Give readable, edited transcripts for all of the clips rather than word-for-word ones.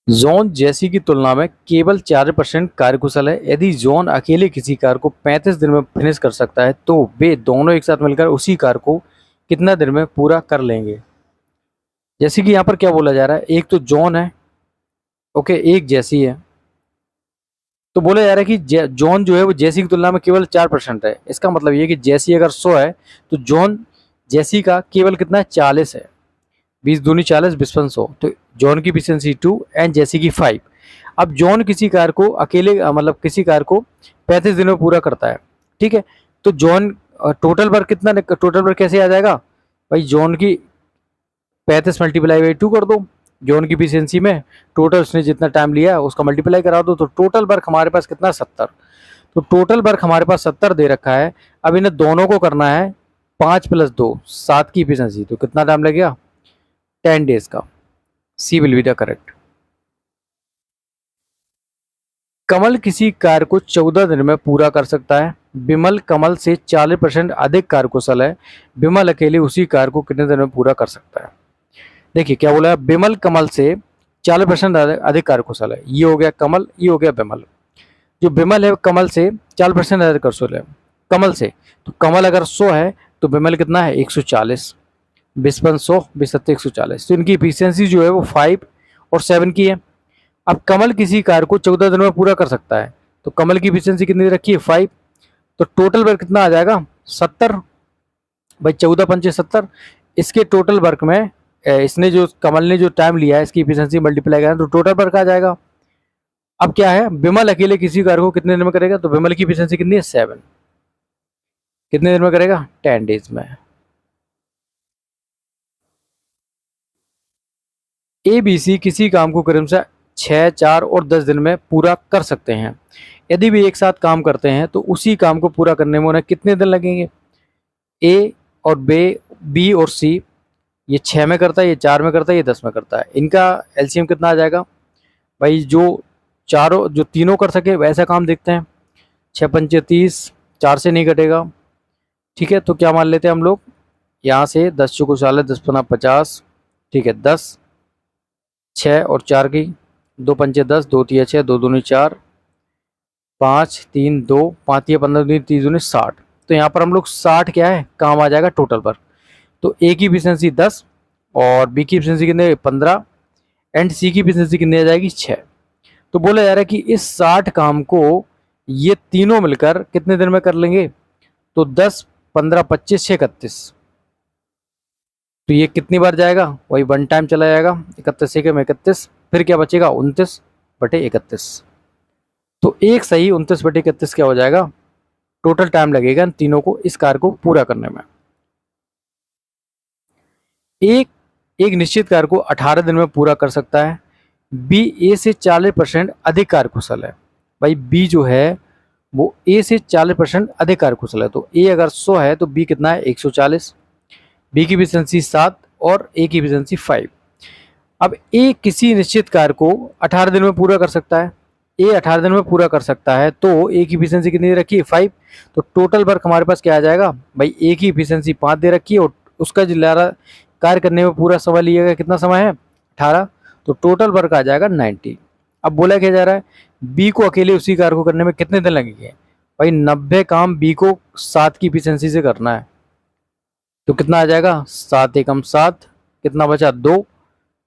John जेसी की तुलना में केवल 4% कार्यकुशल है। यदि जॉन अकेले किसी कार्य को 35 दिन में फिनिश कर सकता है तो वे दोनों एक साथ मिलकर उसी कार्य को कितना दिन में पूरा कर लेंगे। जैसे कि यहाँ पर क्या बोला जा रहा है, एक तो जॉन है, ओके, एक जेसी है। तो बोला जा रहा है कि जॉन जो है वो जेसी की तुलना में केवल 4% है। इसका मतलब ये कि जेसी अगर 100 है तो जॉन जेसी का केवल कितना है, 40 है। 20 दूनी 40, 25 100। तो जॉन की एफिशिएंसी 2 एंड जेसी की 5। अब जॉन किसी कार को अकेले मतलब किसी कार को 35 दिनों में पूरा करता है, ठीक है। तो जॉन टोटल वर्क कितना, टोटल वर्क कैसे आ जाएगा भाई, जॉन की 35 मल्टीप्लाई बाई 2 कर दो। जॉन की एफिशिएंसी में टोटल उसने जितना टाइम लिया है उसका मल्टीप्लाई करा दो, तो टोटल वर्क हमारे पास कितना, 70। तो टोटल वर्क हमारे पास 70 दे रखा है। अब इन्हें दोनों को करना है 5 + 2 7 की एफिशिएंसी, तो कितना टाइम लगेगा, 10 डेज का। सी विल बी द करेक्ट। कमल किसी कार्य को 14 दिन में पूरा कर सकता है। बिमल कमल से 40% अधिक कार्यकुशल है। बिमल अकेले उसी कार्य को कितने दिन में पूरा कर सकता है। देखिए क्या बोला है, बिमल कमल से 40% अधिक कार्यकुशल है। ये हो गया कमल, ये हो गया बिमल। जो बिमल है कमल से 40% अधिक कार्यकुशल है कमल से। तो कमल अगर 100 है तो बिमल कितना है, 140। 20 × 100 20 × 140। तो इनकी इफिशियंसी जो है वो 5 और 7 की है। अब कमल किसी कार्य को 14 दिनों में पूरा कर सकता है, तो कमल की एफिशिएंसी कितनी रखी है, 5। तो टोटल वर्क कितना आ जाएगा, 70। भाई 14 × 5 = 70। इसके टोटल वर्क में इसने जो कमल ने जो टाइम लिया है इसकी एफिशिएंसी मल्टीप्लाई करें तो टोटल वर्क आ जाएगा। अब क्या है, बिमल अकेले किसी कार्य को कितने दिन में करेगा, तो बिमल की एफिशिएंसी कितनी है, 7। कितने दिन में करेगा, 10 डेज में। ए बी सी किसी काम को क्रमशः 6, 4 और 10 दिन में पूरा कर सकते हैं। यदि वे एक साथ काम करते हैं तो उसी काम को पूरा करने में उन्हें कितने दिन लगेंगे। ए और बी और सी, ये 6 में करता है, ये 4 में करता है, ये 10 में करता है। इनका एलसीएम कितना आ जाएगा भाई, जो तीनों कर सके वैसा काम देखते हैं। 6 × 5 = 30, 4 से नहीं कटेगा, ठीक है। तो क्या मान लेते हैं हम लोग, यहाँ से 10 चौको 40, 10 × 5 = 50, ठीक है। 10, 6 और 4 की, 2 × 5 = 10, 2 × 3 = 6, 2 दूनी 4, 5 3 2, 5 × 15 दूनी 30 दूनी 60। तो यहाँ पर हम लोग 60 क्या है काम आ जाएगा टोटल पर। तो ए की एफिशिएंसी 10 और बी की एफिशिएंसी कितने, 15 एंड सी की एफिशिएंसी कितनी आ जाएगी, 6। तो बोला जा रहा है कि इस 60 काम को ये तीनों मिलकर कितने दिन में कर लेंगे, तो 10 15 25 6 31। तो ये कितनी बार जाएगा, वही 1 टाइम चला जाएगा, 31 एकम 31, फिर क्या बचेगा, 29/31। तो एक सही 29/31 क्या हो जाएगा, टोटल टाइम लगेगा इन तीनों को इस कार्य को पूरा करने में। एक एक निश्चित कार्य को 18 दिन में पूरा कर सकता है। बी ए से 40% अधिक कार्यकुशल है। भाई बी जो है वो ए से 40% अधिक कार्यकुशल है। तो ए अगर 100 है तो बी कितना है, 140। बी की एफिशिएंसी 7 और ए की एफिशिएंसी 5। अब ए किसी निश्चित कार्य को 18 दिन में पूरा कर सकता है। ए 18 दिन में पूरा कर सकता है तो ए की एफिशिएंसी कितनी दे रखी है, 5। तो टोटल वर्क हमारे पास क्या आ जाएगा भाई, ए की एफिशिएंसी 5 दे रखी है और उसका जो कार्य करने में पूरा समय लिया गया कितना समय है, 18। तो टोटल वर्क आ जाएगा 90। अब बोला क्या जा रहा है, बी को अकेले उसी कार्य को करने में कितने दिन लगेंगे। भाई 90 काम बी को 7 की एफिशिएंसी से करना है। तो कितना आ जाएगा, 7 एकम 7, कितना बचा, 2,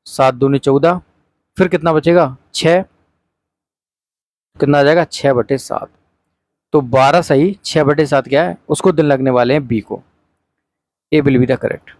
7 दूनी 14, फिर कितना बचेगा, 6, कितना आ जाएगा, 6/7। तो 12 सही, 6/7 क्या है, उसको दिन लगने वाले हैं बी को। ए विल बी द करेक्ट।